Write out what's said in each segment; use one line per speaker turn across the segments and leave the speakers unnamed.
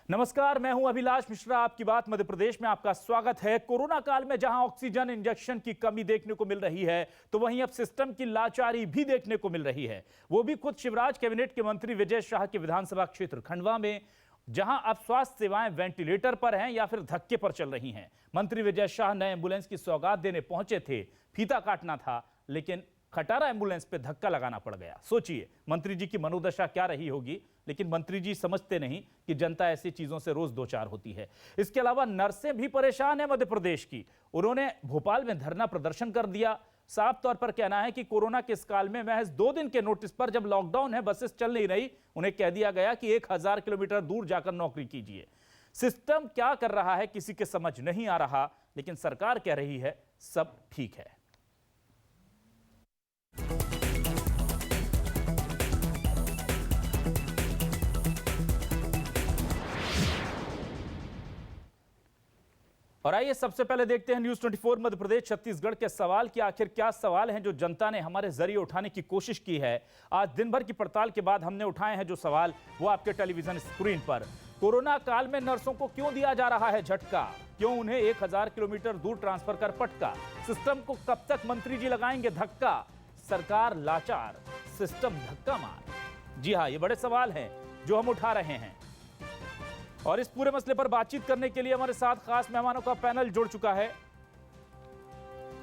नमस्कार, मैं हूं अभिलाष मिश्रा। आपकी बात मध्य प्रदेश में आपका स्वागत है। कोरोना काल में जहां ऑक्सीजन इंजेक्शन की कमी देखने को मिल रही है, तो वहीं अब सिस्टम की लाचारी भी देखने को मिल रही है। वो भी खुद शिवराज कैबिनेट के मंत्री विजय शाह के विधानसभा क्षेत्र खंडवा में, जहां अब स्वास्थ्य सेवाएं वेंटिलेटर पर हैं या फिर धक्के पर चल रही हैं। मंत्री विजय शाह नए एम्बुलेंस की सौगात देने पहुंचे थे, फीता काटना था, लेकिन खटारा एम्बुलेंस पे धक्का लगाना पड़ गया। सोचिए मंत्री जी की मनोदशा क्या रही होगी, लेकिन मंत्री जी समझते नहीं कि जनता ऐसी चीजों से रोज दो चार होती है। इसके अलावा नर्सें भी परेशान है मध्य प्रदेश की। उन्होंने भोपाल में धरना प्रदर्शन कर दिया। साफ तौर पर कहना है कि कोरोना के इस काल में महज 2 दिन के नोटिस पर, जब लॉकडाउन है, बसेस चल नहीं रही, उन्हें कह दिया गया कि 1000 किलोमीटर दूर जाकर नौकरी कीजिए। सिस्टम क्या कर रहा है किसी के समझ नहीं आ रहा, लेकिन सरकार कह रही है सब ठीक है। और आइए सबसे पहले देखते हैं न्यूज 24 मध्य प्रदेश छत्तीसगढ़ के सवाल कि आखिर क्या सवाल हैं जो जनता ने हमारे जरिए उठाने की कोशिश की है। आज दिन भर की पड़ताल के बाद हमने उठाए हैं जो सवाल, वो आपके टेलीविजन स्क्रीन पर। कोरोना काल में नर्सों को क्यों दिया जा रहा है झटका? क्यों उन्हें 1000 किलोमीटर दूर ट्रांसफर कर पटका? सिस्टम को कब तक मंत्री जी लगाएंगे धक्का? सरकार लाचार, सिस्टम धक्का मार। जी हां, ये बड़े सवाल हैं जो हम उठा रहे हैं। और इस पूरे मसले पर बातचीत करने के लिए हमारे साथ खास मेहमानों का पैनल जुड़ चुका है।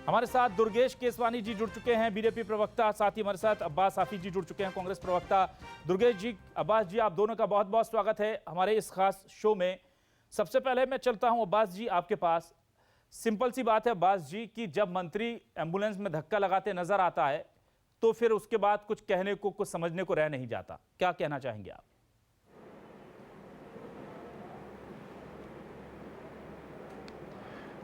हमारे साथ दुर्गेश केसवानी जी जुड़ चुके हैं, बीजेपी प्रवक्ता। साथ ही हमारे साथ अब्बास हाफिज जी जुड़ चुके हैं, कांग्रेस प्रवक्ता। दुर्गेश जी, अब्बास जी, आप दोनों का बहुत बहुत स्वागत है हमारे इस खास शो में। सबसे पहले मैं चलता हूं अब्बास जी आपके पास। सिंपल सी बात है अब्बास जी कि जब मंत्री एम्बुलेंस में धक्का लगाते नजर आता है, तो फिर उसके बाद कुछ कहने को, कुछ समझने को रह नहीं जाता। क्या कहना चाहेंगे आप?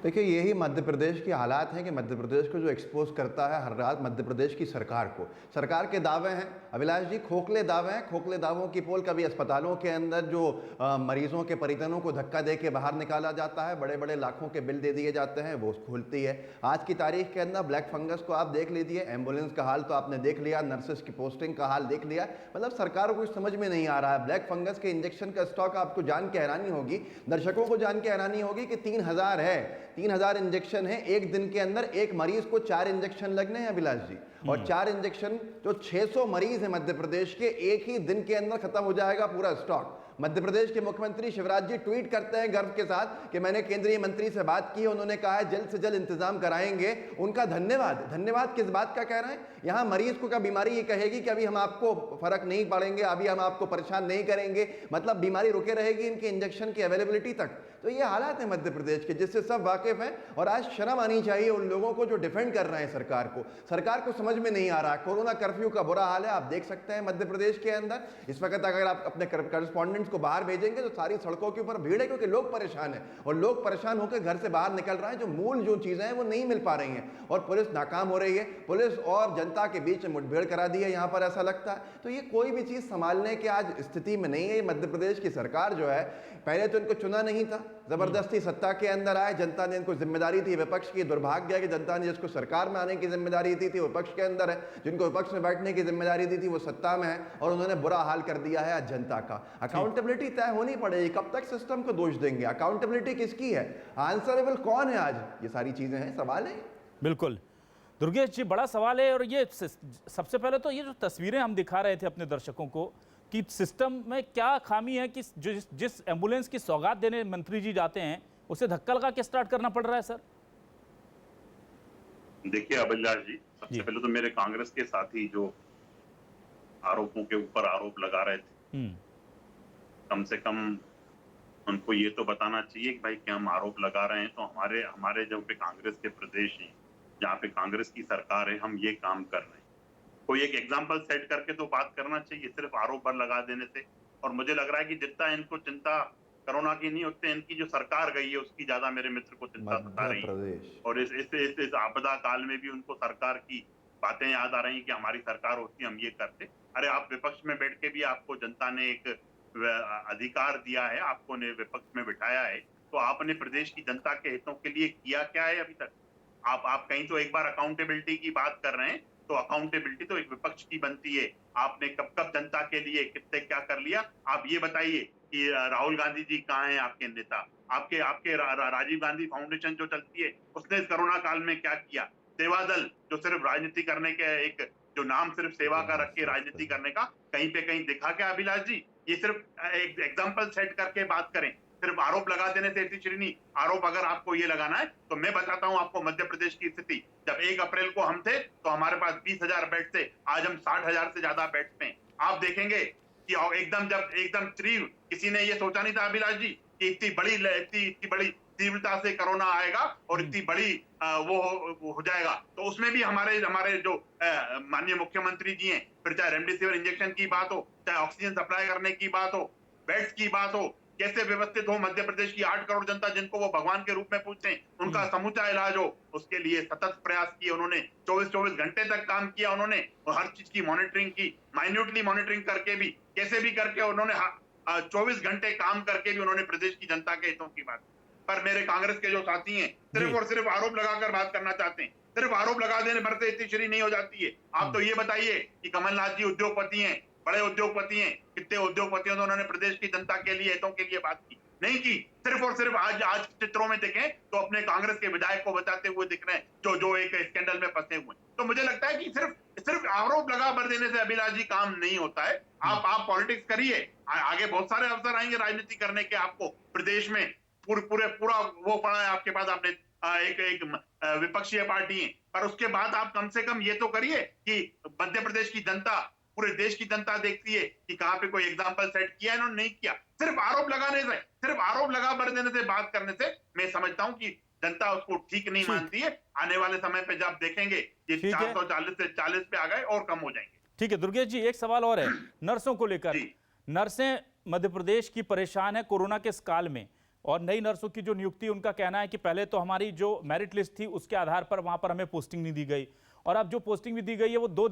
देखिए, यही मध्य प्रदेश के हालात हैं कि मध्य प्रदेश को जो एक्सपोज करता है हर रात मध्य प्रदेश की सरकार को। सरकार के दावे हैं अभिलाष जी, खोखले दावे हैं। खोखले दावों की पोल कभी अस्पतालों के अंदर जो मरीजों के परिजनों को धक्का दे के बाहर निकाला जाता है, बड़े बड़े लाखों के बिल दे दिए जाते हैं, वो खुलती है। आज की तारीख के अंदर ब्लैक फंगस को आप देख लीजिए, एम्बुलेंस का हाल तो आपने देख लिया, नर्सेस की पोस्टिंग का हाल देख लिया। मतलब सरकार को कुछ समझ में नहीं आ रहा है। ब्लैक फंगस के इंजेक्शन का स्टॉक आपको जान के हैरानी होगी, दर्शकों को जान के हैरानी होगी कि 3000 है। 3000 इंजेक्शन है। एक दिन के अंदर एक मरीज को 4 इंजेक्शन लगने हैं अभिलाष जी, और 4 इंजेक्शन जो 600 मरीज हैं मध्य प्रदेश के, एक ही दिन के अंदर खत्म हो जाएगा पूरा स्टॉक। मध्य प्रदेश के मुख्यमंत्री शिवराज जी ट्वीट करते हैं गर्व के साथ कि मैंने केंद्रीय मंत्री से बात की, उन्होंने कहा है जल्द से जल्द इंतजाम कराएंगे। उनका धन्यवाद। धन्यवाद किस बात का कह रहे हैं? यहां मरीज को क्या बीमारी ये कहेगी कि अभी हम आपको फर्क नहीं पड़ेंगे, अभी हम आपको परेशान नहीं करेंगे, मतलब बीमारी रुके रहेगी इनके इंजेक्शन की अवेलेबिलिटी तक। तो ये हालात है मध्य प्रदेश के, जिससे सब वाकिफ हैं। और आज शर्म आनी चाहिए उन लोगों को जो डिफेंड कर रहे हैं सरकार को। सरकार को समझ में नहीं आ रहा। कोरोना कर्फ्यू का बुरा हाल है, आप देख सकते हैं मध्य प्रदेश के अंदर इस वक्त। अगर आप अपने करस्पॉन्डेंट्स को बाहर भेजेंगे तो सारी सड़कों के ऊपर भीड़ है, क्योंकि लोग परेशान हैं और लोग परेशान होकर घर से बाहर निकल रहे हैं। जो मूल जो चीजें हैं वो नहीं मिल पा रही हैं और पुलिस नाकाम हो रही है। पुलिस और जनता के बीच में मुठभेड़ करा दी है यहां पर, ऐसा लगता है। तो ये कोई भी चीज संभालने की आज स्थिति में नहीं है। मध्य प्रदेश की सरकार जो है, पहले तो इनको चुना नहीं था, जबरदस्ती सत्ता के अंदर आए, जनता ने इनको जिम्मेदारी दी विपक्ष की। दुर्भाग्य है कि जनता ने जिसको सरकार में आने की जिम्मेदारी दी थी विपक्ष के अंदर है, जिनको विपक्ष में बैठने की जिम्मेदारी दी थी वो सत्ता में है, और उन्होंने बुरा हाल कर दिया है आज जनता का। अकाउंटेबिलिटी तय होनी पड़ेगी। कब तक सिस्टम को दोष देंगे? अकाउंटेबिलिटी किसकी है? आंसरेबल कौन है? आज ये सारी चीजें हैं, सवाल है। बिल्कुल
दुर्गेश जी, बड़ा सवाल है। और ये सबसे पहले तो ये जो तस्वीरें हम दिखा रहे थे अपने दर्शकों को कि सिस्टम में क्या खामी है कि जिस एम्बुलेंस की सौगात देने मंत्री जी जाते हैं, उसे धक्का लगा के स्टार्ट करना पड़ रहा है। सर
देखिए अभिलाष जी, सबसे पहले तो मेरे कांग्रेस के साथी जो आरोपों के ऊपर आरोप लगा रहे थे, कम से कम उनको ये तो बताना चाहिए कि भाई कि हम आरोप लगा रहे हैं तो हमारे जो पे कांग्रेस के प्रदेश हैं, जहाँ पे कांग्रेस की सरकार है, हम ये काम कर रहे हैं। कोई एक एग्जाम्पल सेट करके तो बात करना चाहिए, सिर्फ आरोप पर लगा देने से। और मुझे लग रहा है कि जितना इनको चिंता कोरोना की नहीं, उतने इनकी जो सरकार गई है उसकी ज्यादा मेरे मित्र को चिंता सता रही है। और इस आपदा काल में भी उनको सरकार की बातें याद आ रही कि हमारी सरकार होती हम ये करते। अरे आप विपक्ष में बैठ के भी आपको जनता ने एक अधिकार दिया है, आपको ने विपक्ष में बिठाया है, तो आपने प्रदेश की जनता के हितों के लिए किया क्या है अभी तक? आप कहीं तो एक बार अकाउंटेबिलिटी की बात कर रहे हैं, तो अकाउंटेबिलिटी तो एक विपक्ष की बनती है। आपने कब कब जनता के लिए कितने क्या कर लिया, आप ये बताइए कि राहुल गांधी जी कहाँ हैं आपके नेता? आपके आपके राजीव गांधी फाउंडेशन जो चलती है, उसने इस कोरोना काल में क्या किया? सेवा दल जो सिर्फ राजनीति करने के एक जो नाम सिर्फ सेवा का रख के राजनीति करने का, कहीं पे कहीं दिखा क्या अभिलाष जी? ये सिर्फ एक एग्जाम्पल सेट करके बात करें, सिर्फ आरोप लगा देने से इतनी नहीं। आरोप अगर आपको ये लगाना है तो मैं बताता हूं आपको मध्य प्रदेश की स्थिति। जब 1 अप्रैल को हम थे तो हमारे पास 20,000 बेड थे, आज हम 60,000 से ज्यादा बेड्स पे। आप देखेंगे कि एकदम किसी ने ये सोचा नहीं था अभिलाष जी कि इतनी बड़ी तीव्रता से कोरोना आएगा और इतनी बड़ी वो हो जाएगा। तो उसमें भी हमारे जो माननीय मुख्यमंत्री जी हैं, फिर चाहे रेमडेसिविर इंजेक्शन की बात हो, चाहे ऑक्सीजन सप्लाई करने की बात हो, बेड्स की बात हो, कैसे व्यवस्थित हो मध्य प्रदेश की 8 करोड़ जनता जिनको वो भगवान के रूप में पूजते हैं, उनका समूचा इलाज हो, उसके लिए सतत प्रयास किए उन्होंने। 24 घंटे तक काम किया उन्होंने और हर चीज की मॉनिटरिंग की, माइन्यूटली मॉनिटरिंग करके भी, कैसे भी करके उन्होंने 24 घंटे काम करके भी उन्होंने प्रदेश की जनता के हितों की बात। पर मेरे कांग्रेस के जो साथी हैं सिर्फ और सिर्फ आरोप लगाकर बात करना चाहते हैं। सिर्फ आरोप लगा देने भर से इतनी श्री नहीं हो जाती है। आप तो ये बताइए कि कमलनाथ जी उद्योगपति हैं, बड़े उद्योगपति हैं, कितने उद्योगपतियों ने उन्होंने प्रदेश की जनता के लिए, हितों के लिए बात की? नहीं की। सिर्फ और सिर्फ आज चित्रों में देखें तो अपने कांग्रेस के विधायक को बचाते हुए दिख रहे हैं जो एक स्कैंडल में फंसे हुए। तो मुझे लगता है कि सिर्फ आरोप लगा भर देने से अभिलाष जी काम नहीं होता है। आप पॉलिटिक्स करिए, आगे बहुत सारे अवसर आएंगे राजनीति करने के आपको। प्रदेश में पूरा वो पड़ा है आपके पास, आपने एक विपक्षीय पार्टी है, पर उसके बाद आप कम से कम ये तो करिए कि मध्य प्रदेश की जनता, पूरे देश की जनता देखती है कि कहां पे कोई एग्जाम्पल सेट किया है, इन्होंने नहीं किया। सिर्फ आरोप लगाने से, सिर्फ आरोप लगा भर देने से, बात करने से मैं समझता हूं कि जनता उसको ठीक नहीं मानती है। आने वाले समय पे जब देखेंगे ये 440 से 40 पे आ गए और कम हो जाएंगे।
ठीक है दुर्गेश जी, एक सवाल और है नर्सों को लेकर। नर्सें मध्य प्रदेश की परेशान है कोरोना के इस काल में, और नई नर्सों की जो नियुक्ति, उनका कहना है कि पहले तो हमारी जो मेरिट लिस्ट थी उसके आधार पर वहां पर हमें पोस्टिंग नहीं दी गई, और अब जो पोस्टिंग भी दी गई है वो 2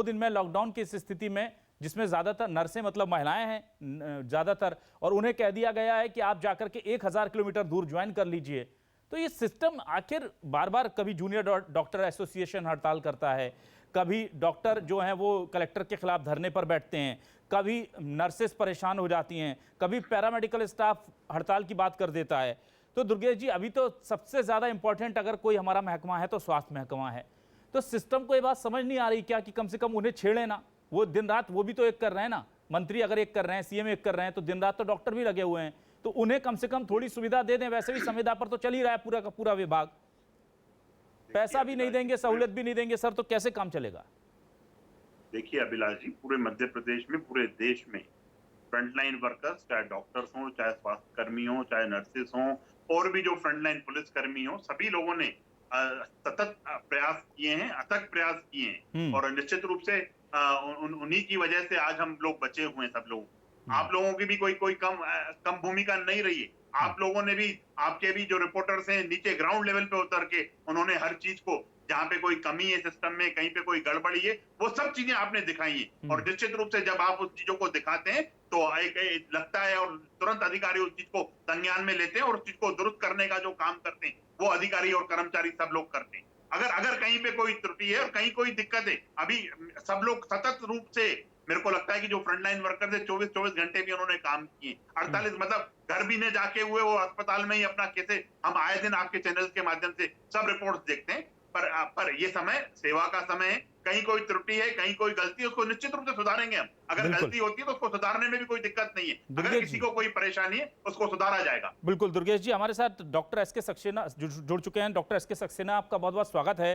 दिन में लॉकडाउन की इस स्थिति में, जिसमें ज्यादातर नर्सें मतलब महिलाएं हैं ज्यादातर, और उन्हें कह दिया गया है कि आप जाकर के 1000 किलोमीटर दूर ज्वाइन कर लीजिए। तो ये सिस्टम आखिर बार बार, कभी जूनियर डॉक्टर एसोसिएशन हड़ताल करता है, कभी डॉक्टर जो हैं वो कलेक्टर के खिलाफ धरने पर बैठते हैं, कभी नर्सेस परेशान हो जाती हैं, कभी पैरामेडिकल स्टाफ हड़ताल की बात कर देता है। तो दुर्गेश जी, अभी तो सबसे ज़्यादा इंपॉर्टेंट अगर कोई हमारा महकमा है तो स्वास्थ्य महकमा है। तो सिस्टम को ये बात समझ नहीं आ रही क्या कि कम से कम उन्हें छेड़े ना? वो दिन रात वो भी तो एक कर रहे हैं ना, मंत्री अगर एक कर रहे हैं, सीएम एक कर रहे हैं, तो दिन रात तो डॉक्टर भी लगे हुए हैं। तो उन्हें कम से कम थोड़ी सुविधा दे दें। वैसे भी संविदा पर तो चल ही रहा है पूरा का पूरा विभाग, पैसा भी नहीं देंगे, सहूलियत भी नहीं देंगे सर, तो कैसे काम चलेगा?
देखिए अभिलाष जी, पूरे मध्य प्रदेश में, पूरे देश में फ्रंटलाइन वर्कर्स, चाहे डॉक्टर्स हों, चाहे स्वास्थ्य कर्मी हों, चाहे नर्सेस हों, और भी जो फ्रंटलाइन पुलिस कर्मी हों, सभी लोगों ने सतत प्रयास किए हैं, अथक प्रयास किए हैं, और निश्चित रूप से उन्हीं की वजह से आज हम लोग बचे हुए हैं। सब लोग, आप लोगों की भी कोई कम भूमिका नहीं रही है। आप लोगों ने भी, आपके भी जो रिपोर्टर्स हैं नीचे ग्राउंड लेवल पे उतर के, उन्होंने हर चीज को, जहाँ पे कोई कमी है सिस्टम में, कहीं पे कोई गड़बड़ी है, वो सब चीजें आपने दिखाई है। और निश्चित रूप से जब आप उस चीजों को दिखाते हैं तो एक लगता है, और तुरंत अधिकारी उस चीज को संज्ञान में लेते हैं और उस चीज को दुरुस्त करने का जो काम करते हैं वो अधिकारी और कर्मचारी सब लोग करते हैं। अगर कहीं पे कोई त्रुटि है और कहीं कोई दिक्कत है, अभी सब लोग सतत रूप से, मेरे को लगता है कि जो फ्रंटलाइन वर्कर थे 24 घंटे भी उन्होंने काम किए। 48 मतलब घर भी न जाके हुए, वो अस्पताल में ही अपना, कैसे हम आए दिन आपके चैनल के माध्यम से सब रिपोर्ट्स देखते हैं। पर ये समय सेवा का समय है, कहीं कोई त्रुटि है, कहीं कोई गलती है, उसको निश्चित रूप से सुधारेंगे हम। अगर गलती होती है तो उसको सुधारने में भी कोई दिक्कत नहीं है। अगर किसी को कोई परेशानी है उसको सुधारा जाएगा।
बिल्कुल दुर्गेश जी, हमारे साथ डॉक्टर एसके सक्सेना जुड़ चुके हैं। डॉक्टर एसके सक्सेना, आपका बहुत बहुत स्वागत है।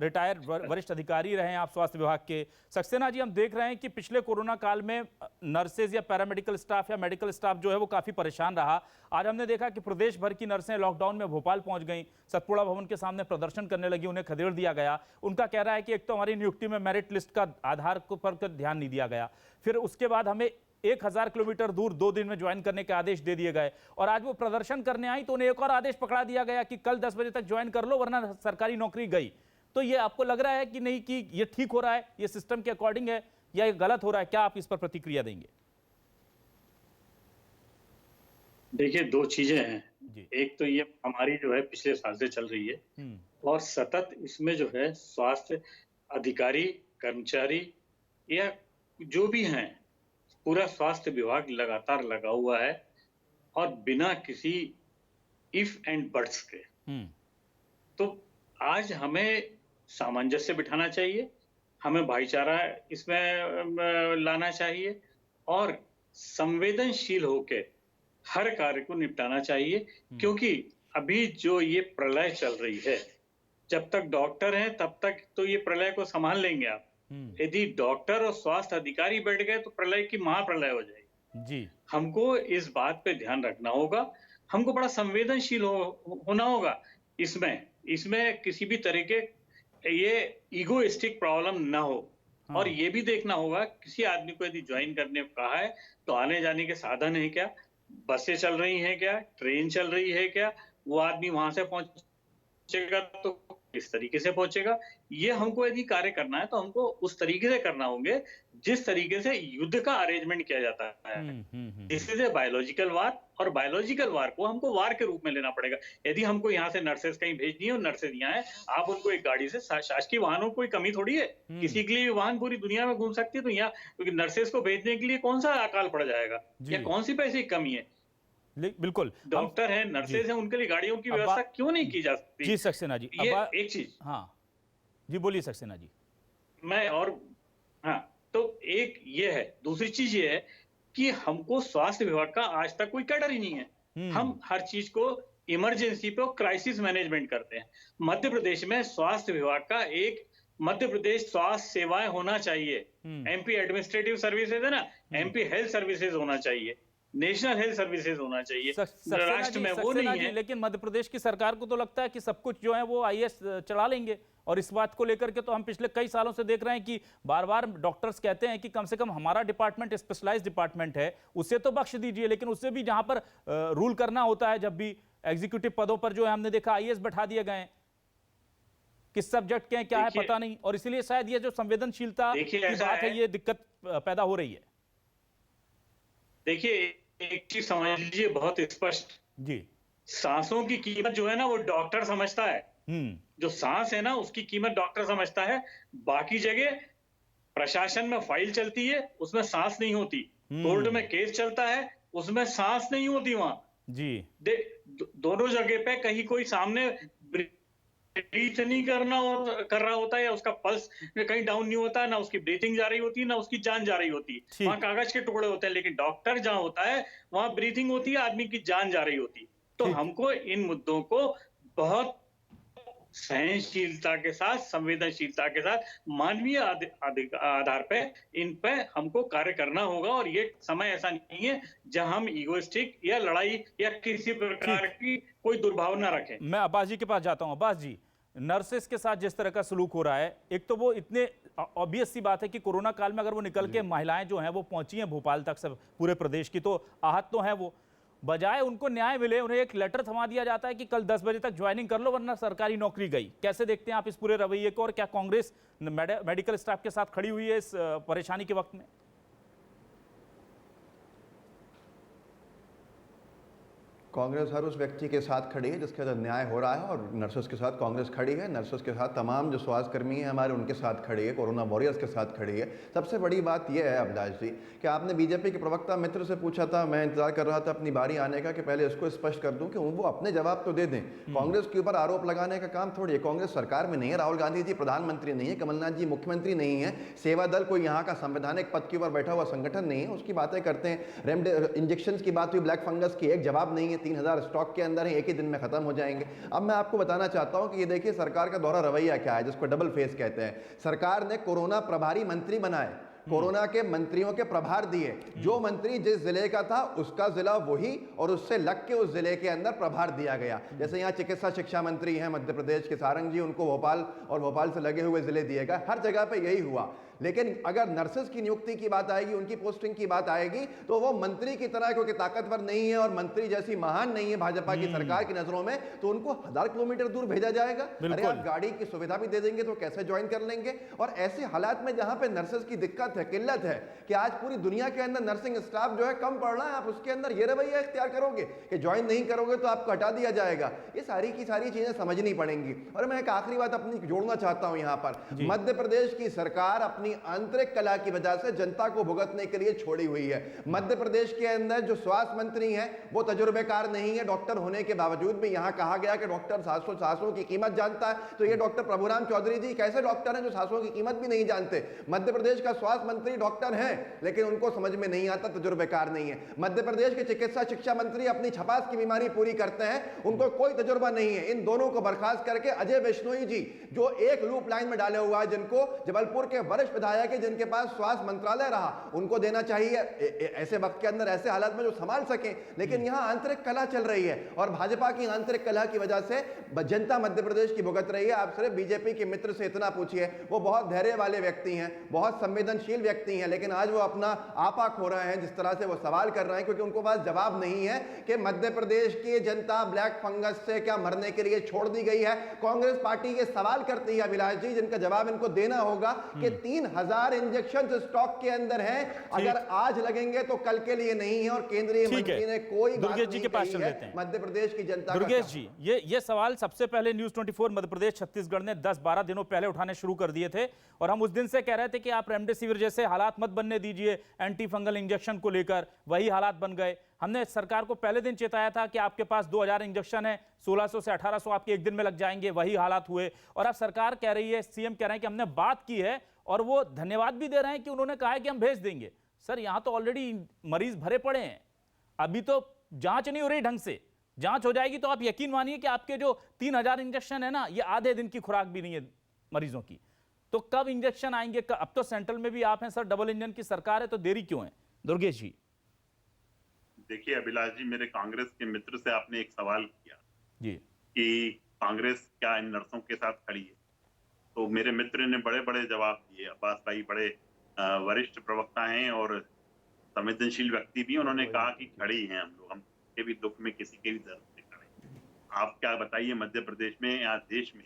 रिटायर्ड वरिष्ठ अधिकारी रहे हैं आप स्वास्थ्य विभाग के। सक्सेना जी, हम देख रहे हैं कि पिछले कोरोना काल में नर्सेज या पैरामेडिकल स्टाफ या मेडिकल स्टाफ जो है वो काफी परेशान रहा। आज हमने देखा कि प्रदेश भर की नर्सें लॉकडाउन में भोपाल पहुंच गई, सतपुड़ा भवन के सामने प्रदर्शन करने लगी, उन्हें खदेड़ दिया गया। उनका कह रहा है कि एक तो हमारी नियुक्ति में मेरिट लिस्ट का आधार पर ध्यान नहीं दिया गया, फिर उसके बाद हमें 1000 किलोमीटर दूर 2 दिन में ज्वाइन करने के आदेश दे दिए गए, और आज वो प्रदर्शन करने आई तो उन्हें एक और आदेश पकड़ा दिया गया कि कल 10 बजे तक ज्वाइन कर लो वरना सरकारी नौकरी गई। तो ये आपको लग रहा है कि नहीं कि ये ठीक हो रहा है, ये सिस्टम के अकॉर्डिंग है, या ये गलत हो रहा है? क्या आप इस पर प्रतिक्रिया देंगे?
देखिए, 2 चीजें हैं। एक तो ये हमारी जो है पिछले साल से चल रही है, और सतत इसमें जो है स्वास्थ्य अधिकारी, कर्मचारी या जो भी हैं, पूरा स्वास्थ्य विभाग लगातार लगा हुआ है और बिना किसी इफ एंड बट्स के। तो आज हमें सामंजस्य बिठाना चाहिए, हमें भाईचारा इसमें लाना चाहिए और संवेदनशील होके हर कार्य को निपटाना चाहिए, क्योंकि अभी जो ये प्रलय चल रही है, जब तक डॉक्टर हैं तब तक तो ये प्रलय को संभाल लेंगे आप। यदि डॉक्टर और स्वास्थ्य अधिकारी बैठ गए तो प्रलय की महाप्रलय हो जाएगी। जी, हमको इस बात पे ध्यान रखना होगा, हमको बड़ा संवेदनशील होना होगा। इसमें किसी भी तरह के ये ईगोइस्टिक प्रॉब्लम ना हो। और ये भी देखना होगा, किसी आदमी को यदि ज्वाइन करने को कहा है तो आने जाने के साधन है क्या, बसें चल रही हैं क्या, ट्रेन चल रही है क्या, वो आदमी वहां से पहुंचेगा तो किस तरीके से पहुंचेगा। ये हमको यदि कार्य करना है तो हमको उस तरीके से करना होंगे जिस तरीके से युद्ध का अरेंजमेंट किया जाता है। दिस इज ए बायोलॉजिकल वार, और बायोलॉजिकल वार को हमको वार के रूप में लेना पड़ेगा। यदि हमको यहाँ से नर्सेस कहीं भेजनी है और नर्सेस यहाँ है, आप उनको एक गाड़ी से, शासकीय वाहनों कोई कमी थोड़ी है, किसी के लिए वाहन पूरी दुनिया में घूम सकती है, तो यहाँ नर्सेस को भेजने के लिए कौन सा अकाल पड़ जाएगा या कौन सी पैसे की कमी है।
बिल्कुल,
डॉक्टर हैं, नर्सेज हैं, उनके लिए गाड़ियों की व्यवस्था क्यों नहीं की जा सकती?
जी सक्सेना जी,
ये एक चीज।
हाँ जी, बोलिए सक्सेना जी।
तो एक ये है, दूसरी चीज ये है कि हमको स्वास्थ्य विभाग का आज तक कोई कैडर ही नहीं है। हम हर चीज को इमरजेंसी पे क्राइसिस मैनेजमेंट करते हैं। मध्य प्रदेश में स्वास्थ्य विभाग का एक मध्य प्रदेश स्वास्थ्य सेवाएं होना चाहिए। एमपी एडमिनिस्ट्रेटिव सर्विसेज है ना, एमपी हेल्थ सर्विसेज होना चाहिए, नेशनल हेल्थ सर्विसेज होना चाहिए। राष्ट्र में वो नहीं है।
लेकिन मध्य प्रदेश की सरकार को तो लगता है कि सब कुछ जो है वो आईएएस चला लेंगे, और इस बात को लेकर के तो हम पिछले कई सालों से देख रहे हैं कि बार बार डॉक्टर्स कहते हैं कि कम से कम हमारा डिपार्टमेंट स्पेशलाइज्ड डिपार्टमेंट है, उसे तो बख्श दीजिए, लेकिन उससे भी जहां पर रूल करना होता है, जब भी एग्जीक्यूटिव पदों पर जो है हमने देखा आईएएस बैठा दिए गए, किस सब्जेक्ट के हैं क्या है पता नहीं, और इसलिए शायद ये जो संवेदनशीलता की बात है ये दिक्कत पैदा हो रही है।
देखिए, एक चीज समझ लीजिए बहुत स्पष्ट जी, सांसों की कीमत जो है ना वो डॉक्टर समझता है। जो सांस है ना उसकी कीमत डॉक्टर समझता है। बाकी जगह प्रशासन में फाइल चलती है, उसमें सांस नहीं होती। कोर्ट में केस चलता है, उसमें सांस नहीं होती वहां जी। दोनों जगह पे कहीं कोई सामने ब्रीथ नहीं कर रहा होता है, या उसका पल्स कहीं डाउन नहीं होता है, ना उसकी ब्रीथिंग जा रही होती है, ना उसकी जान जा रही होती है। वहां कागज के टुकड़े होते हैं, लेकिन डॉक्टर जहां होता है वहां ब्रीथिंग होती है, आदमी की जान जा रही होती है। तो हमको इन मुद्दों को बहुत सहनशीलता के साथ, संवेदनशीलता के साथ, मानवीय आधार पे इन पे हमको कार्य करना होगा। और ये समय ऐसा नहीं है जहां हम ईगोइस्टिक या लड़ाई या किसी प्रकार की कोई दुर्भावना रखें।
मैं अब्बास जी के पास जाता हूं। अब्बास जी, नर्सेस के साथ जिस तरह का सलूक हो रहा है, एक तो वो इतने ऑब्वियस सी बात है कि कोरोना काल में अगर वो निकल के महिलाएं जो हैं वो पहुंची हैं भोपाल तक, सब पूरे प्रदेश की, तो आहत तो हैं वो, बजाय उनको न्याय मिले उन्हें एक लेटर थमा दिया जाता है कि कल 10 बजे तक ज्वाइनिंग कर लो वरना सरकारी नौकरी गई। कैसे देखते हैं आप इस पूरे रवैये को, और क्या कांग्रेस मेडिकल स्टाफ के साथ खड़ी हुई है इस परेशानी के वक्त में?
कांग्रेस हर उस व्यक्ति के साथ खड़ी है जिसके साथ न्याय हो रहा है, और नर्सेस के साथ कांग्रेस खड़ी है। नर्सेस के साथ तमाम जो स्वास्थ्यकर्मी हैं हमारे, उनके साथ खड़ी है, कोरोना वॉरियर्स के साथ खड़ी है। सबसे बड़ी बात यह है अभिलाष जी कि आपने बीजेपी के प्रवक्ता मित्र से पूछा था, मैं इंतजार कर रहा था अपनी बारी आने का कि पहले इसको स्पष्ट कर दूं कि वो अपने जवाब तो दे दें। कांग्रेस के ऊपर आरोप लगाने का काम थोड़ी है। कांग्रेस सरकार में नहीं है, राहुल गांधी जी प्रधानमंत्री नहीं है, कमलनाथ जी मुख्यमंत्री नहीं है, सेवा दल कोई यहाँ का संवैधानिक पद के ऊपर बैठा हुआ संगठन नहीं है। उसकी बातें करते हैं। इंजेक्शन की बात हुई, ब्लैक फंगस की, एक जवाब नहीं है। 3000 स्टॉक के अंदर है, एक ही दिन में खत्म हो जाएंगे। अब मैं आपको बताना चाहता हूं कि ये देखिए सरकार का दोहरा रवैया क्या है, जिसको डबल फेस कहते हैं। सरकार ने कोरोना प्रभारी मंत्री बनाए, कोरोना के मंत्रियों के प्रभार दिए। जो मंत्री जिस जिले का था उसका जिला वही, और उससे लग के उस जिले के अंदर प्रभार दिया गया। जैसे यहाँ चिकित्सा शिक्षा मंत्री हैं मध्य प्रदेश के सारंग जी, उनको भोपाल और भोपाल से लगे हुए जिले दिए गए। हर जगह पे यही हुआ। लेकिन अगर नर्सेस की नियुक्ति की बात आएगी, उनकी पोस्टिंग की बात आएगी, तो वो मंत्री की तरह क्योंकि ताकतवर नहीं है और मंत्री जैसी महान नहीं है भाजपा की सरकार की नजरों में, तो उनको 1000 किलोमीटर दूर भेजा जाएगा। अरे आप गाड़ी की सुविधा भी दे देंगे तो कैसे ज्वाइन कर लेंगे? और ऐसे हालात में जहां पे नर्सेस की दिक्कत है, किल्लत है कि आज पूरी दुनिया के अंदर नर्सिंग स्टाफ जो है कम पड़ रहा है, आप उसके अंदर ये रवैया इख्तियार करोगे कि ज्वाइन नहीं करोगे तो आपको हटा दिया जाएगा। ये सारी की सारी चीजें समझनी पड़ेंगी। और मैं एक आखिरी बात अपनी जोड़ना चाहता हूं यहां पर, मध्य प्रदेश की सरकार अपनी आंतरिक कला की वजह से जनता को भुगतने के लिए छोड़ी हुई है। मध्य प्रदेश के अंदर जो स्वास्थ्य मंत्री हैं वो तजुर्बेकार नहीं है, डॉक्टर होने के बावजूद भी यहां कहा गया कि डॉक्टर सांसों की कीमत जानता है, तो ये डॉक्टर प्रभुराम चौधरी जी कैसे डॉक्टर हैं जो सांसों की कीमत भी नहीं जानते? मध्य प्रदेश का स्वास्थ्य मंत्री डॉक्टर हैं लेकिन उनको समझ में नहीं आता, तजुर्बेकार नहीं है। मध्य प्रदेश के चिकित्सा शिक्षा मंत्री अपनी छपास की बीमारी पूरी करते हैं, उनको कोई तजुर्बा नहीं है। इन दोनों को बर्खास्त करके अजय बिश्नोई जी जो एक लूप लाइन में डाले हुआ है, जिनको जबलपुर के वरिष्ठ विधायक है जिनके पास स्वास्थ्य मंत्रालय रहा, उनको देना चाहिए ऐसे वक्त के अंदर, ऐसे हालात में जो संभाल सके। लेकिन यहां आंतरिक कला चल रही है और भाजपा की आंतरिक कला की वजह से जनता मध्य प्रदेश की भुगत रही है। आप सिर्फ बीजेपी के मित्र से इतना पूछिए, वो बहुत धैर्य वाले व्यक्ति हैं, बहुत संवेदनशील व्यक्ति हैं, लेकिन आज वो अपना आपा खो रहे हैं जिस तरह से वो सवाल कर रहे हैं, क्योंकि उनको पास जवाब नहीं है कि मध्य प्रदेश की जनता ब्लैक फंगस से क्या मरने के लिए छोड़ दी गई है। कांग्रेस पार्टी ये सवाल करती है अभिलाष जी, जिनका जवाब इनको देना होगा कि 3000 इंजेक्शन स्टॉक के अंदर हैं, अगर आज लगेंगे तो कल के लिए नहीं है। और केंद्रीय मंत्री ने कोई बात नहीं कही है मध्य प्रदेश की जनता का।
दुर्गेश जी, ये सवाल सबसे पहले न्यूज 24 मध्य प्रदेश छत्तीसगढ़ ने 10-12 दिनों पहले उठाने शुरू कर दिए थे और हम उस दिन से कह रहे थे कि आप रेमडेसिविर जैसे हालात मत बनने दीजिए एंटी फंगल इंजेक्शन को लेकर। वही हालात बन गए। हमने सरकार को पहले दिन चेताया था कि आपके पास 2000 इंजेक्शन है, 1600 से 1800 आपके एक दिन में लग जाएंगे। वही हालात हुए और अब सरकार कह रही है, सीएम कह रहे हैं कि हमने बात की है और वो धन्यवाद भी दे रहे हैं कि उन्होंने कहा है कि हम भेज देंगे। सर, यहां तो ऑलरेडी मरीज भरे पड़े हैं, अभी तो जांच नहीं हो रही ढंग से। जांच हो जाएगी तो आप यकीन मानिए कि आपके जो 3000 इंजेक्शन है ना, ये आधे दिन की खुराक भी नहीं है मरीजों की। तो कब इंजेक्शन आएंगे? अब तो सेंट्रल में भी आप हैं सर, डबल इंजन की सरकार है, तो देरी क्यों है? दुर्गेश जी।
देखिए अभिलाष जी, मेरे कांग्रेस के मित्र से आपने एक सवाल किया
जी
कि कांग्रेस क्या इन नर्सों के साथ खड़ी है, तो मेरे मित्र ने बड़े बड़े जवाब दिए। अब्बास भाई बड़े वरिष्ठ प्रवक्ता हैं और संवेदनशील व्यक्ति भी। उन्होंने कहा कि खड़ी हैं हम लोग, हम के भी दुख में, किसी के भी दर्द से खड़े। आप क्या बताइए, मध्य प्रदेश में या देश में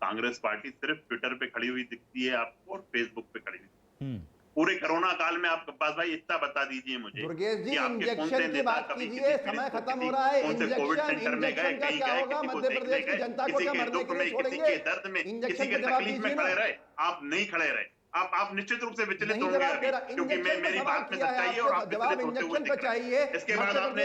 कांग्रेस पार्टी सिर्फ ट्विटर पे खड़ी हुई दिखती है आपको और फेसबुक पे खड़ी हुई। पूरे कोरोना काल में आप अब्बास भाई इतना बता दीजिए मुझे
दुर्गेश जी,
कि आपके कौन से
इंजेक्शन की
नेता
बात
कभी
कीजिए,
किसी
समय
पीड़ित को,
खत्म
किसी
हो रहा है।
कौन से कोविड सेंटर में गए, कहीं
क्या
गए,
होगा?
किसी को
मध्य
देखने
प्रदेश की
गए,
जनता को
किसी
क्या
के
मरने
दुख
के
में,
लिए
किसी
छोड़ेंगे?
के दर्द में, किसी
इंजेक्शन
के
का जवाब
तकलीफ में
दीजिए
खड़े
ना।
रहे। आप नहीं खड़े रहे, आप निश्चित रूप से विचलित
नहीं
होंगे
जवाब दे
अभी,
रहा।
क्योंकि
इंजेक्शन
मेरी
का
बात में
सवाल
सच्चाई है
किया
और
है,
आप
जवाब
विचलित होते हुए
इंजेक्शन
दिख
का
रहे
चाहिए।
हैं। इसके बाद आपने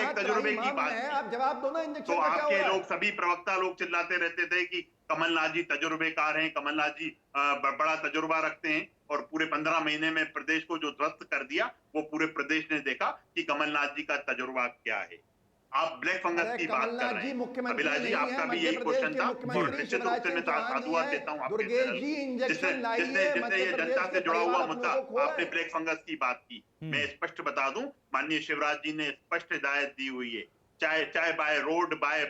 एक तजुर्बे की बात
है,
की।
आप जवाब दो ना,
तो
इंजेक्शन का क्या
आपके
हो रहा
लोग,
है?
सभी प्रवक्ता लोग चिल्लाते रहते थे कि कमलनाथ जी तजुर्बेकार हैं, कमलनाथ जी बड़ा तजुर्बा रखते हैं, और पूरे 15 महीने में प्रदेश को जो ध्वस्त कर दिया वो पूरे प्रदेश ने देखा कि कमलनाथ जी का तजुर्बा क्या है। आप ब्लैक फंगस की बात कर रहे हैं अभिलाष जी, आपका भी यही क्वेश्चन था और निश्चित रूप से मैं साधुवाद देता हूँ आपके चैनल को, जिसने ये जनता से जुड़ा हुआ मुद्दा, आपने ब्लैक फंगस की बात की। मैं स्पष्ट बता दूं, माननीय शिवराज जी ने स्पष्ट हिदायत दी हुई है, चाहे by road, by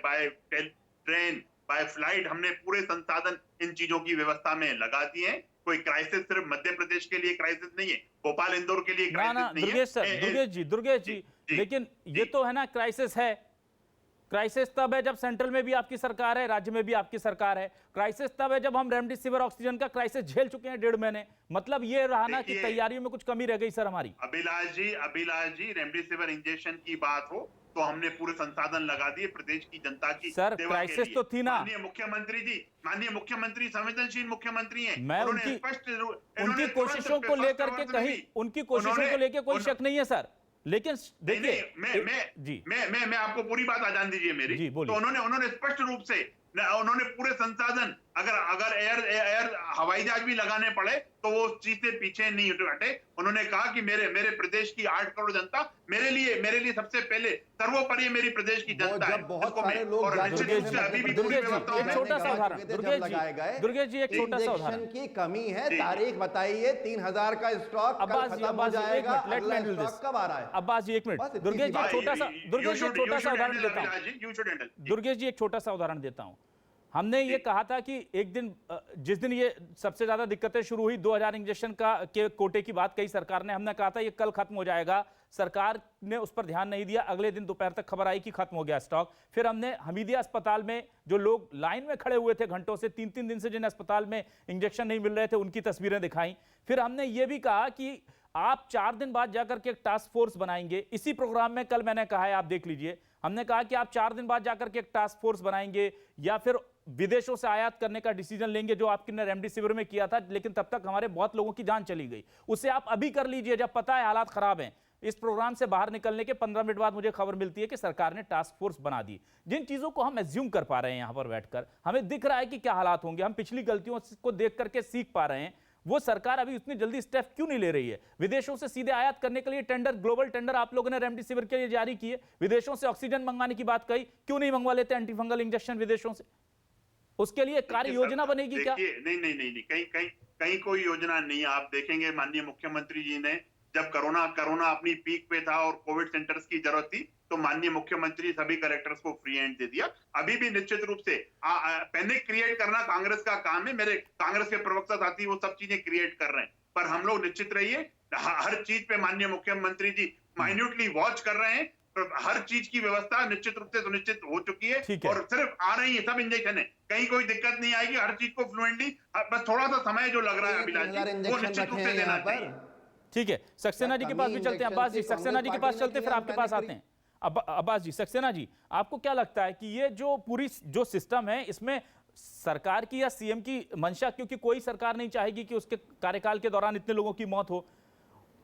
train, by flight, हमने पूरे संसाधन इन चीजों की व्यवस्था में लगा दिए हैं। कोई क्राइसिस सिर्फ मध्य प्रदेश के लिए क्राइसिस नहीं है, भोपाल इंदौर के लिए क्राइसिस नहीं है।
दुर्गेश जी, लेकिन ये तो है ना, क्राइसिस है। क्राइसिस तब है जब सेंट्रल में भी आपकी सरकार है, राज्य में भी आपकी सरकार है। क्राइसिस तब है जब हम रेमडेसिविर ऑक्सीजन का क्राइसिस झेल चुके हैं 1.5 महीने। मतलब ये रहा ना कि तैयारियों में कुछ कमी रह गई सर हमारी।
अभिलाष जी, रेमडेसिविर इंजेक्शन की बात हो तो हमने पूरे संसाधन लगा दिए प्रदेश की जनता की
सर,
सेवा
क्राइसिस
के लिए।
तो थी ना।
माननीय मुख्यमंत्री संवेदनशील मुख्यमंत्री हैं।
मैं उनकी कोशिशों को लेकर के कहीं, उनकी कोशिशों को लेकर कोई शक नहीं है सर, लेकिन देखिए
मैं आपको पूरी बात आजान दीजिए मेरी। तो उन्होंने स्पष्ट रूप से उन्होंने पूरे संसाधन, अगर एयर हवाई जहाज भी लगाने पड़े तो वो उस चीज से पीछे नहीं हटे। उन्होंने कहा कि मेरे प्रदेश की 8 करोड़ जनता मेरे लिए सबसे पहले सर्वोपरि मेरी प्रदेश की जनता है।
बहुत सारे लोग
अभी भी छोटा सा उदाहरण दुर्गेश जी, एक छोटा सा उदाहरण
की कमी है, तारीख बताइए। 3000 का स्टॉक खत्म हो जाएगा, अगला स्टॉक कब आ रहा है?
अब्बास जी 1 मिनट, दुर्गेश जी एक छोटा सा उदाहरण देता हूं। दुर्गेश जी एक छोटा सा उदाहरण देता हूं। हमने ये कहा था कि एक दिन जिस दिन ये सबसे ज्यादा दिक्कतें शुरू हुई 2000 इंजेक्शन के कोटे की बात कही सरकार ने, हमने कहा था ये कल खत्म हो जाएगा। सरकार ने उस पर ध्यान नहीं दिया। अगले दिन दोपहर तक खबर आई कि खत्म हो गया स्टॉक। फिर हमने हमीदिया अस्पताल में जो लोग लाइन में खड़े हुए थे घंटों से, 3-3 दिन से जिन अस्पताल में इंजेक्शन नहीं मिल रहे थे, उनकी तस्वीरें दिखाई। फिर हमने ये भी कहा कि आप 4 दिन बाद जाकर के एक टास्क फोर्स बनाएंगे। इसी प्रोग्राम में कल मैंने कहा है, आप देख लीजिए, हमने कहा कि आप 4 दिन बाद जाकर के एक टास्क फोर्स बनाएंगे या फिर विदेशों से आयात करने का डिसीजन लेंगे, जो आपने रेमडेसिविर में किया था, लेकिन तब तक हमारे बहुत लोगों की जान चली गई। उसे आप अभी कर लीजिए जब पता है हालात खराब हैं। इस प्रोग्राम से बाहर निकलने के 15 मिनट बाद मुझे खबर मिलती है कि सरकार ने टास्क फोर्स बना दी। जिन चीजों को हम एज्यूम कर पा रहे हैं यहां पर बैठकर, हमें दिख रहा है कि क्या हालात होंगे, हम पिछली गलतियों को देख करके सीख पा रहे हैं, वो सरकार अभी उतनी जल्दी स्टेप क्यों नहीं ले रही है? विदेशों से सीधे आयात करने के लिए टेंडर, ग्लोबल टेंडर आप लोगों ने रेमडेसिविर के लिए जारी किए। विदेशों से ऑक्सीजन मंगवाने की बात कही, क्यों नहीं मंगवा लेते एंटीफंगल इंजेक्शन विदेशों से? उसके लिए कार्य योजना बनेगी क्या?
नहीं, कहीं कोई योजना नहीं। आप देखेंगे माननीय मुख्यमंत्री जी ने जब कोरोना अपनी पीक पे था और कोविड सेंटर्स की जरूरत थी, तो माननीय मुख्यमंत्री सभी कलेक्टर्स को फ्री हैंड दे दिया। अभी भी निश्चित रूप से पैनिक क्रिएट करना कांग्रेस का काम है। मेरे कांग्रेस के प्रवक्ता साथी वो सब चीजें क्रिएट कर रहे हैं, पर हम लोग निश्चित रहिए, हर चीज पे माननीय मुख्यमंत्री जी माइन्यूटली वॉच कर रहे हैं। हर चीज की व्यवस्था निश्चित रूप से सुनिश्चित हो चुकी है और सिर्फ आ रही है सब इंजेक्शन है। कहीं कोई दिक्कत नहीं आएगी, हर चीज को फ्लुएंटली, बस थोड़ा सा समय जो लग रहा है अभिलाष जी, वो निश्चित रूप से देना चाहिए।
ठीक है, सक्सेना जी के पास भी चलते हैं। अब्बास जी, सक्सेना जी के पास चलते फिर आपके पास आते हैं। अब्बास जी, सक्सेना जी, आपको क्या लगता है कि ये जो पूरी जो सिस्टम है, इसमें सरकार की या सीएम की मंशा, क्योंकि कोई सरकार नहीं चाहेगी कि उसके कार्यकाल के दौरान इतने लोगों की मौत हो,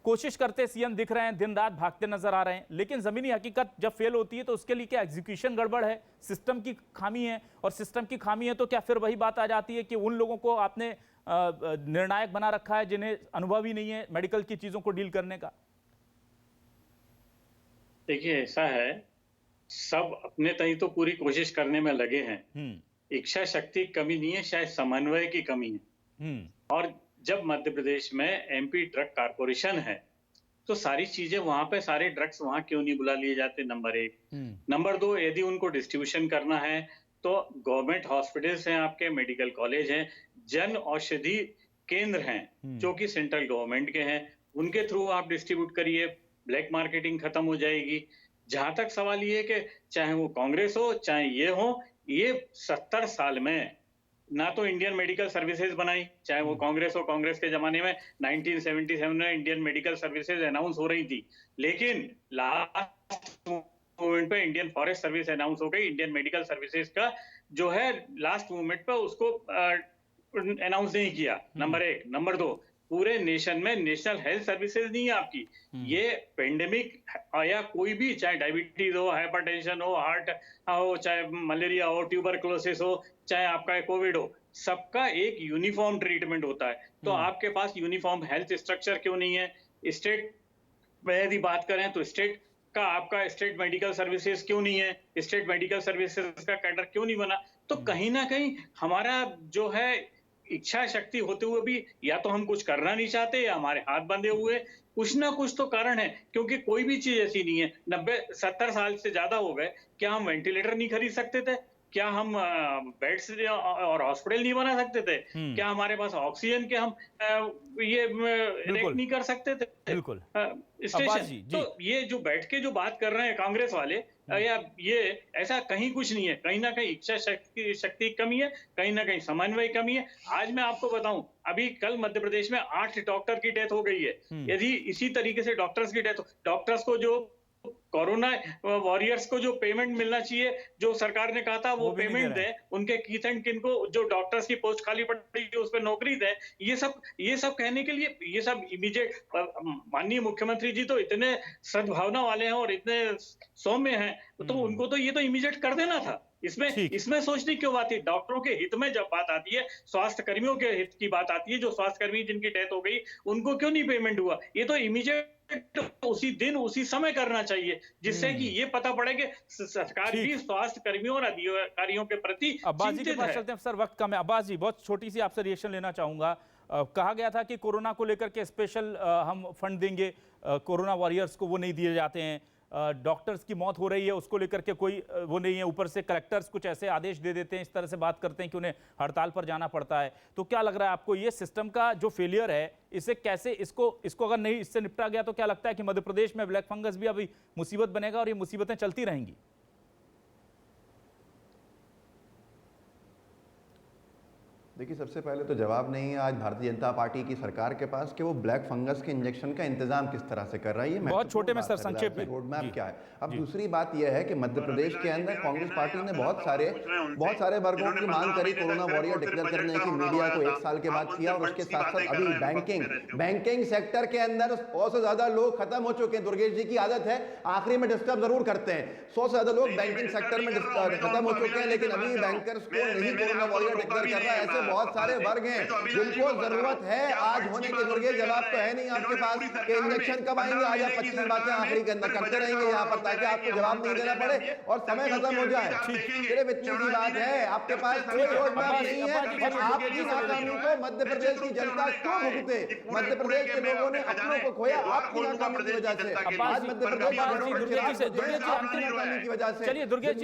कोशिश करते सीएम दिख रहे हैं, दिन रात भागते नजर आ रहे हैं, लेकिन जमीनी हकीकत जब फेल होती है तो उसके लिए क्या एग्जीक्यूशन गड़बड़ है, सिस्टम की खामी है? और सिस्टम की खामी है तो क्या फिर वही बात आ जाती है कि उन लोगों को आपने निर्णायक बना रखा है जिन्हें अनुभव ही नहीं है मेडिकल की चीजों को डील करने का?
देखिए, ऐसा है, सब अपने तय तो पूरी कोशिश करने में लगे हैं। इच्छा शक्ति की कमी नहीं है, शायद समन्वय की कमी है। और जब मध्य प्रदेश में एमपी ड्रग कारपोरेशन है, तो सारी चीजें वहां पे, सारे ड्रग्स वहां क्यों नहीं बुला लिए जाते? नंबर 1। नंबर 2, यदि उनको डिस्ट्रीब्यूशन करना है तो गवर्नमेंट हॉस्पिटल्स हैं, आपके मेडिकल कॉलेज हैं, जन औषधि केंद्र हैं जो कि सेंट्रल गवर्नमेंट के हैं, उनके थ्रू आप डिस्ट्रीब्यूट करिए, ब्लैक मार्केटिंग खत्म हो जाएगी। जहां तक सवाल ये कि चाहे वो कांग्रेस हो चाहे ये हो, ये 70 साल में ना तो इंडियन मेडिकल सर्विसेज बनाई, चाहे वो कांग्रेस हो। कांग्रेस के जमाने में 1977 में इंडियन मेडिकल सर्विसेज अनाउंस हो रही थी, लेकिन लास्ट मूवमेंट पे इंडियन फॉरेस्ट सर्विस अनाउंस हो गई। इंडियन मेडिकल सर्विसेज का जो है लास्ट मूवमेंट पे उसको अनाउंस नहीं किया, नंबर 1। नंबर 2, पूरे नेशन में नेशनल हेल्थ सर्विसेज नहीं है आपकी। ये पेंडेमिक या कोई भी, चाहे डायबिटीज हो, हाइपरटेंशन हो, हार्ट हो, चाहे मलेरिया हो, ट्यूबरकुलोसिस हो, चाहे आपका कोविड हो, सबका एक यूनिफॉर्म ट्रीटमेंट होता है। तो आपके पास यूनिफॉर्म हेल्थ स्ट्रक्चर क्यों नहीं है? स्टेट में यदि बात करें तो स्टेट का आपका स्टेट मेडिकल सर्विसेज क्यों नहीं है? स्टेट मेडिकल सर्विसेज का कैडर क्यों नहीं बना? तो कहीं ना कहीं हमारा जो है इच्छा शक्ति होते हुए भी या तो हम कुछ करना नहीं चाहते या हमारे हाथ बंधे हुए, कुछ ना कुछ तो कारण है, क्योंकि कोई भी चीज ऐसी नहीं है। 90-70 साल से ज्यादा हो गए, क्या हम वेंटिलेटर नहीं खरीद सकते थे? क्या हम बेड्स और हॉस्पिटल नहीं बना सकते थे? क्या हमारे पास ऑक्सीजन के हम ये इरेक्ट नहीं कर सकते थे?
बिल्कुल।
स्टेशन। तो ये जो बैठ के जो बात कर रहे हैं कांग्रेस वाले, या ये ऐसा कहीं कुछ नहीं है। कहीं ना कहीं इच्छा शक्ति की कमी है, कहीं ना कहीं समन्वय कमी है। आज मैं आपको बताऊं, अभी कल मध्य प्रदेश में 8 डॉक्टर की डेथ हो गई है। यदि इसी तरीके से डॉक्टर्स की डेथ हो, डॉक्टर्स को जो कोरोना वॉरियर्स को जो पेमेंट मिलना चाहिए, जो सरकार ने कहा था वो पेमेंट दे, उनके कीथ एंड किन को जो डॉक्टर्स की पोस्ट खाली पड़ी है उस पर नौकरी दे। ये सब कहने के लिए, ये सब इमीडिएट, माननीय मुख्यमंत्री जी तो इतने सद्भावना वाले हैं और इतने सौम्य हैं, तो उनको तो ये तो इमीडिएट कर देना था। इसमें सोचने की क्यों बात है? डॉक्टरों के हित में जब बात आती है, स्वास्थ्य कर्मियों के हित की बात आती है, जो स्वास्थ्य कर्मी जिनकी डेथ हो गई उनको क्यों नहीं पेमेंट हुआ? ये तो इमीडिएट उसी दिन उसी समय करना चाहिए, जिससे कि ये पता पड़े कि सरकार भी स्वास्थ्य कर्मियों और अधिकारियों के प्रति चिंतित है।
चलते हैं सर, वक्त कम है। अब्बास जी, बहुत छोटी सी आपसे रिएक्शन लेना चाहूंगा। कहा गया था कि कोरोना को लेकर के स्पेशल हम फंड देंगे, कोरोना वॉरियर्स को वो नहीं दिए जाते हैं। डॉक्टर्स की मौत हो रही है उसको लेकर के कोई वो नहीं है, ऊपर से कलेक्टर्स कुछ ऐसे आदेश दे देते हैं, इस तरह से बात करते हैं कि उन्हें हड़ताल पर जाना पड़ता है। तो क्या लग रहा है आपको ये सिस्टम का जो फेलियर है, इसे कैसे इसको अगर नहीं इससे निपटा गया तो क्या लगता है कि मध्य प्रदेश में ब्लैक फंगस भी अभी मुसीबत बनेगा और ये मुसीबतें चलती रहेंगी?
देखिए, सबसे पहले तो जवाब नहीं है आज भारतीय जनता पार्टी की सरकार के पास कि वो ब्लैक फंगस के इंजेक्शन का इंतजाम किस तरह से कर रहा है। ये
बहुत छोटे में सर, संक्षेप में
रोड मैप क्या है। अब दूसरी बात यह है कि मध्य प्रदेश के अंदर कांग्रेस पार्टी ने बहुत सारे वर्गों की मांग करी कोरोना वॉरियर डिक्लेयर करने की, मीडिया को 1 साल के बाद किया, और उसके साथ साथ अभी बैंकिंग सेक्टर के अंदर 100 से ज्यादा लोग खत्म हो चुके हैं। दुर्गेश जी की आदत है आखिरी में डिस्टर्ब जरूर करते हैं। 100 से ज्यादा लोग बैंकिंग सेक्टर में खत्म हो चुके हैं, लेकिन अभी बैंकर्स को नहीं कोरोना वॉरियर डिक्लेयर कर रहा है। ऐसे बहुत सारे वर्ग हैं जिनको जरूरत है आज होने के। दुर्गेश, जवाब तो है नहीं आपके पास कि इंजेक्शन कब आएंगे। आज आप 25 बातें आखिरी के अंदर करते रहेंगे यहाँ पर ताकि आपको जवाब नहीं देना पड़े और समय खत्म हो जाए। सिर्फ इतनी सी बात है, आपके पास कोई रोड मैप नहीं है और आपकी नाकामी को मध्य प्रदेश की जनता क्यों भुगते? मध्य प्रदेश के लोगों ने अपनों को खोया आपकी नाकामी की वजह से। आज मध्य प्रदेश की वजह से।
चलिए दुर्गेश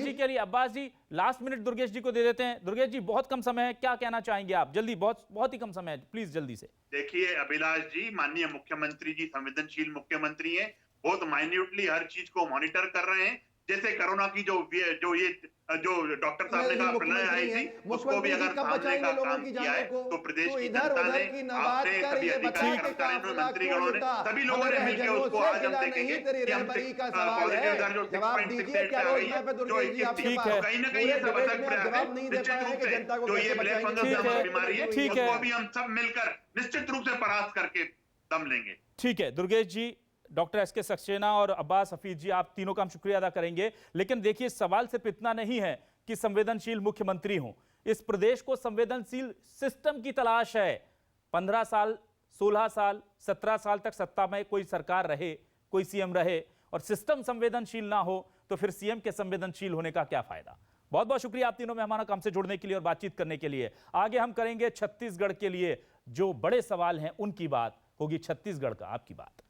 जी के लिए अब्बास जी लास्ट मिनट दुर्गेश जी को दे देते हैं। दुर्गेश जी, बहुत कम समय है, क्या कहना चाहेंगे आप? जल्दी, बहुत ही कम समय है, प्लीज जल्दी से।
देखिए अभिलाष जी, माननीय मुख्यमंत्री जी संवेदनशील मुख्यमंत्री हैं, बहुत माइन्यूटली हर चीज को मॉनिटर कर रहे हैं। जैसे कोरोना की जो डॉक्टर साहब ने कहा प्रलय आई थी, उसको भी अगर सामने का काम किया है तो प्रदेश की जनता ने, आपने, सभी अधिकारी कर्मचारियों, मंत्रीगणों ने, सभी लोगों ने मिलकर उसको आज हम देखेंगे कि हम पॉजिटिव दर जो 6.68 पे आ गई है, जो 21 थी, कहीं ना कहीं ये सब असर पड़ा है। निश्चित रूप से जो ये ब्लैक फंगस बीमारी है, उसको भी हम सब मिलकर निश्चित रूप से परास्त करके दम लेंगे।
ठीक है दुर्गेश जी, डॉक्टर एस के सक्सेना और अब्बास हफीज जी, आप तीनों का हम शुक्रिया अदा करेंगे। लेकिन देखिए, सवाल सिर्फ इतना नहीं है कि संवेदनशील मुख्यमंत्री हों, इस प्रदेश को संवेदनशील सिस्टम की तलाश है। 15 साल, 16 साल, 17 साल तक सत्ता में कोई सरकार रहे, कोई सीएम रहे और सिस्टम संवेदनशील ना हो तो फिर सीएम के संवेदनशील होने का क्या फायदा? बहुत बहुत शुक्रिया आप तीनों मेहमानों का हमसे जुड़ने के लिए और बातचीत करने के लिए। आगे हम करेंगे छत्तीसगढ़ के लिए जो बड़े सवाल हैं उनकी बात होगी। छत्तीसगढ़ का आपकी बात।